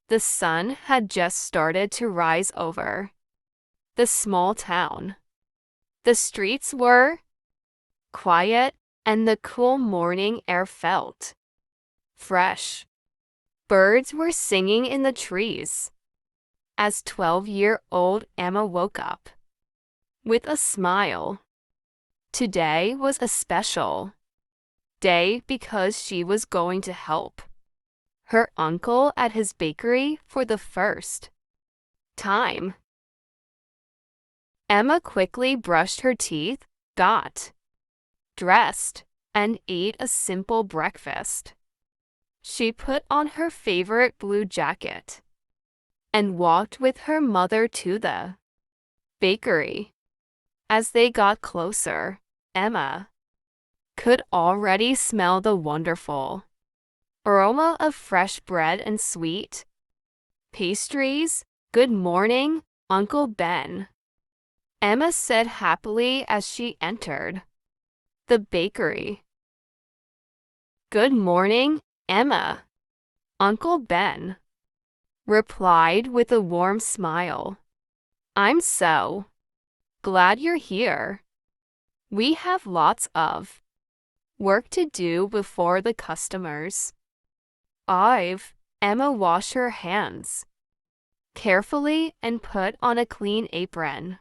The sun had just started to rise over the small town. The streets were quiet, and the cool morning air felt fresh. Birds were singing in the trees. As 12-year-old Emma woke up with a smile. Today was a special day because she was going to help her uncle at his bakery for the first time. Emma quickly brushed her teeth, got dressed, and ate a simple breakfast. She put on her favorite blue jacket and walked with her mother to the bakery. As they got closer, Emma could already smell the wonderful aroma of fresh bread and sweet pastries. "Good morning, Uncle Ben," Emma said happily as she entered the bakery. "Good morning, Emma," Uncle Ben replied with a warm smile. "I'm so glad you're here. We have lots of work to do before the customers." Emma washed her hands carefully and put on a clean apron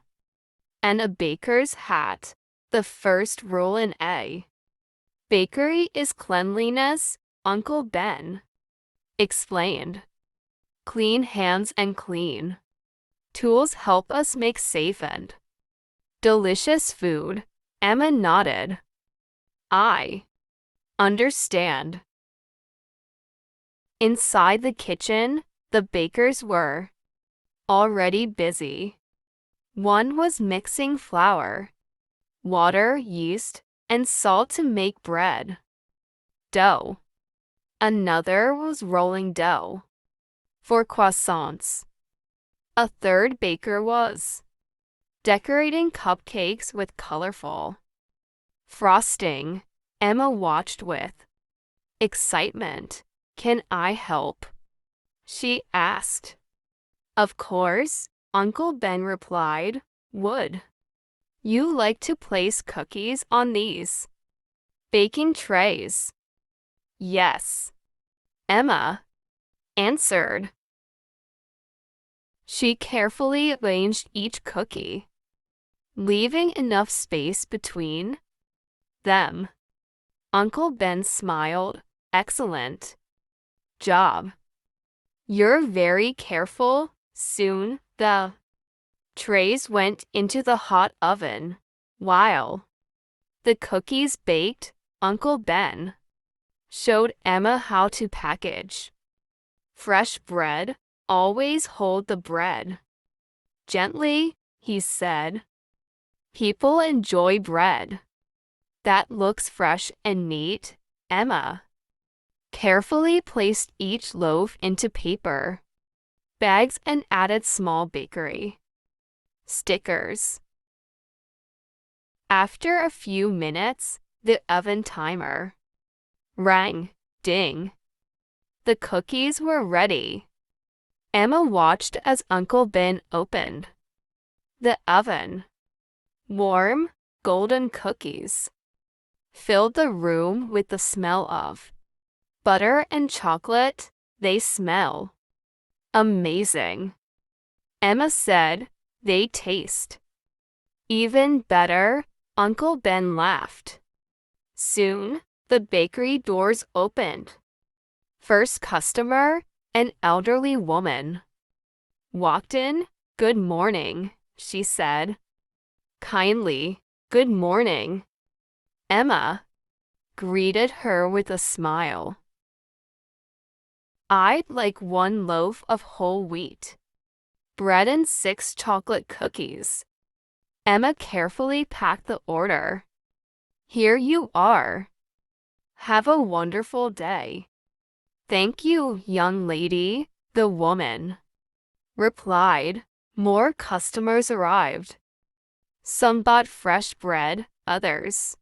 and a baker's hat. The first rule in a bakery is cleanliness, Uncle Ben explained. "Clean hands and clean tools help us make safe and delicious food." Emma nodded. "I understand." Inside the kitchen, the bakers were already busy. One was mixing flour, water, yeast, and salt to make bread dough. Another was rolling dough for croissants. A third baker was decorating cupcakes with colorful frosting. Emma watched with excitement. "Can I help?" she asked. "Of course," Uncle Ben replied. "Would you like to place cookies on these baking trays?" "Yes," Emma answered. She carefully arranged each cookie, leaving enough space between them. Uncle Ben smiled. "Excellent job. You're very careful." Soon, the trays went into the hot oven. While the cookies baked, Uncle Ben showed Emma how to package fresh bread. "Always hold the bread gently," he said. "People enjoy bread that looks fresh and neat." Emma carefully placed each loaf into paper bags and added small bakery stickers. After a few minutes, the oven timer rang. Ding! The cookies were ready. Emma watched as Uncle Ben opened the oven. Warm, golden cookies filled the room with the smell of butter and chocolate. "They smell amazing," Emma said. "They taste even better," Uncle Ben laughed. Soon, the bakery doors opened. First customer, an elderly woman, walked in. "Good morning," she said kindly. "Good morning," Emma greeted her with a smile. "I'd like 1 loaf of whole wheat bread and 6 chocolate cookies." Emma carefully packed the order. "Here you are. Have a wonderful day." "Thank you, young lady," the woman replied. More customers arrived. Some bought fresh bread, others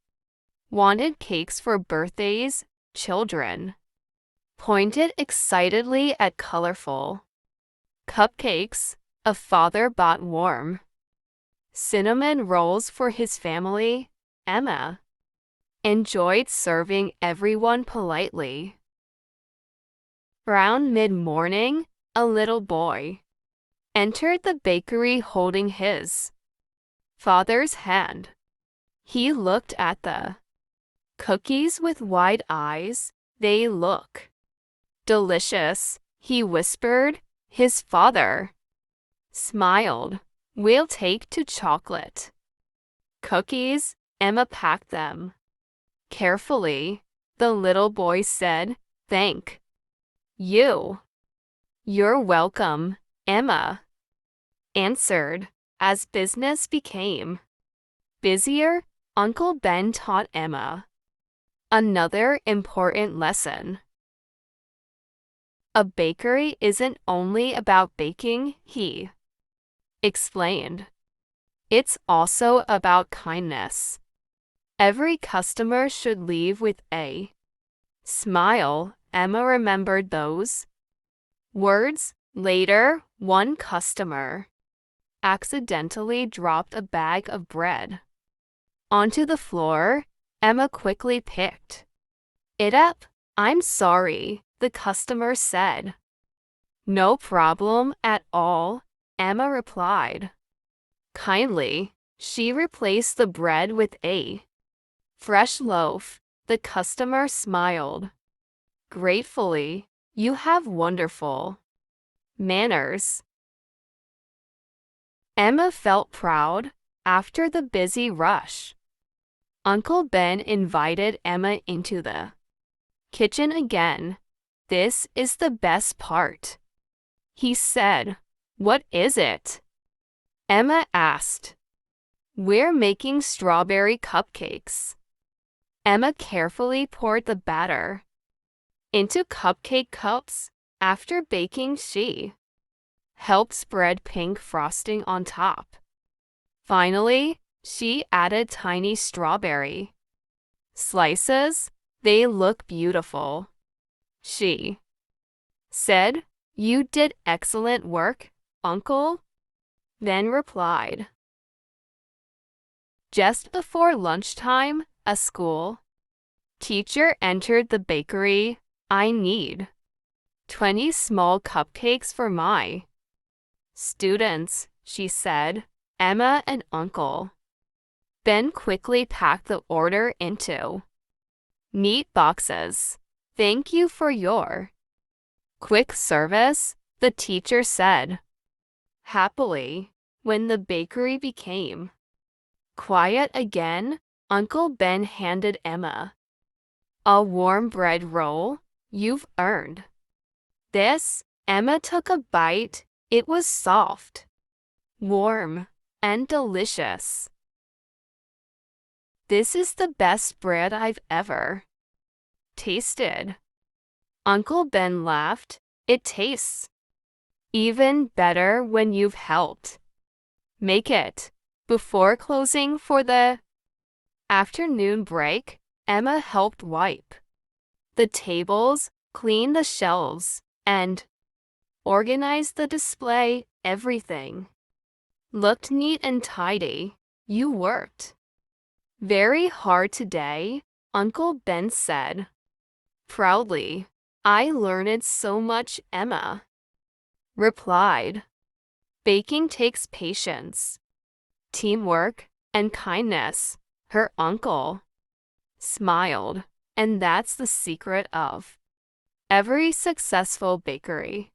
wanted cakes for birthdays. Children pointed excitedly at colorful Cupcakes, a father bought warm. Cinnamon rolls for his family, Emma. Enjoyed serving everyone politely. Around mid-morning, a little boy entered the bakery holding his father's hand. He looked at the cookies with wide eyes. They look delicious, he whispered. His father smiled. We'll take to chocolate cookies. Emma packed them carefully. The little boy said, "Thank you." "You're welcome," Emma answered. As business became busier, Uncle Ben taught Emma another important lesson. A bakery isn't only about baking, he explained. It's also about kindness. Every customer should leave with a smile. Emma remembered those words. Later, one customer accidentally dropped a bag of bread onto the floor. Emma quickly picked it up. "I'm sorry," the customer said. "No problem at all," Emma replied kindly. She replaced the bread with a fresh loaf. The customer smiled gratefully. "You have wonderful manners." Emma felt proud. After the busy rush, Uncle Ben invited Emma into the kitchen again. "This is the best part," he said. "What is it?" Emma asked. "We're making strawberry cupcakes." Emma carefully poured the batter into cupcake cups. After baking, she helped spread pink frosting on top. Finally, she added tiny strawberry slices. "They look beautiful," she said. "You did excellent work, Uncle," Ben replied. Just before lunchtime, a school teacher entered the bakery. "I need 20 small cupcakes for my students," she said. Emma and Uncle Ben quickly packed the order into neat boxes. "Thank you for your quick service," the teacher said happily. When the bakery became quiet again, Uncle Ben handed Emma a warm bread roll. "You've earned this." Emma took a bite. It was soft, warm, and delicious. "This is the best bread I've ever tasted." Uncle Ben laughed. "It tastes even better when you've helped make it." Before closing for the afternoon break, Emma helped wipe the tables, clean the shelves, and organize the display. Everything looked neat and tidy. "You worked very hard today," Uncle Ben said proudly. "I learned so much," Emma replied. "Baking takes patience, teamwork, and kindness." Her uncle smiled. "And that's the secret of every successful bakery."